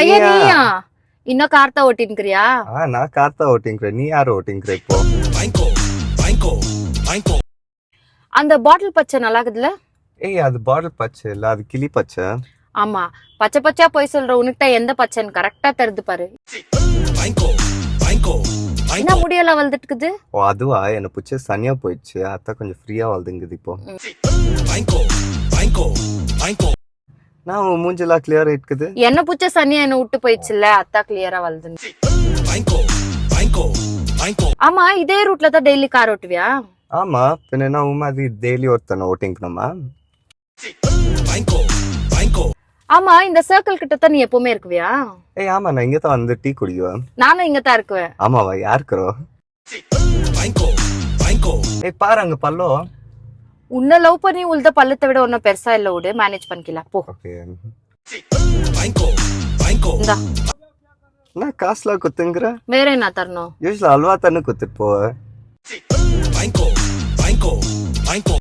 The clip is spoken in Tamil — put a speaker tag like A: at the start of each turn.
A: ஐயா
B: நீயா?
A: நீயா இன்னும் கார்த்தா ஓட்டின்கிறியா?
B: நான் கார் தான் ஓட்டிங்கிறேன். நீ யாரு ஓட்டிங்கிற இப்போ?
A: அந்த பாட்டில் பச்சை நல்லா இருக்குதுல?
B: ஏய், அது பாட்டில் பச்சை இல்ல, அது கிளி பச்சை.
A: ஆமா, பச்சை பச்சையா போய் சொல்ற உனக்கிட்ட எந்த பச்சைன்னு கரெக்டா தெரிது பாரு. என்ன முடியெல்லாம் வளர்ந்துட்டுக்குது?
B: ஓ அதுவா, எனக்கு பிடிச்ச சனியா போயிடுச்சு. அதான் கொஞ்சம் ஃப்ரீயா வளர்ந்துங்குது இப்போ. நான் உன் மூஞ்செல்லாம் கிளியர் இருக்குது.
A: என்ன புச்ச சனியா என்ன விட்டு போயிடுச்சுல்ல, அத்தா கிளியரா வளர்ந்து. ஆமா, இதே ரூட்ல தான் டெய்லி கார் ஓட்டுவியா?
B: ஆமா, பின்ன என்ன உன் மாதிரி டெய்லி ஒருத்தனை ஓட்டிங்கணுமா?
A: ஆமா, இந்த சர்க்கிள் கிட்ட தான் நீ எப்பவுமே இருக்குவியா?
B: ஏய் ஆமா, நான் இங்க தான் வந்து டீ குடிக்குவேன்.
A: நானும் இங்க தான் இருக்குவேன்.
B: ஆமாவா, யாருக்குறோ? ஏய் பாரு அங்க பல்லோ.
A: உன்னை லவ் பண்ணி உள்த பள்ளத்தை விட ஒன்னும் பெருசா இல்ல, விடு மேனேஜ் பண்ணிக்கலாம் போ.
B: ஓகே.
A: இந்தா,
B: நான் காசுலாம் குத்துங்கிற.
A: வேற என்ன தரணும்?
B: யூஸ்வலா அல்வா தானே குத்துட்டு போவேன்.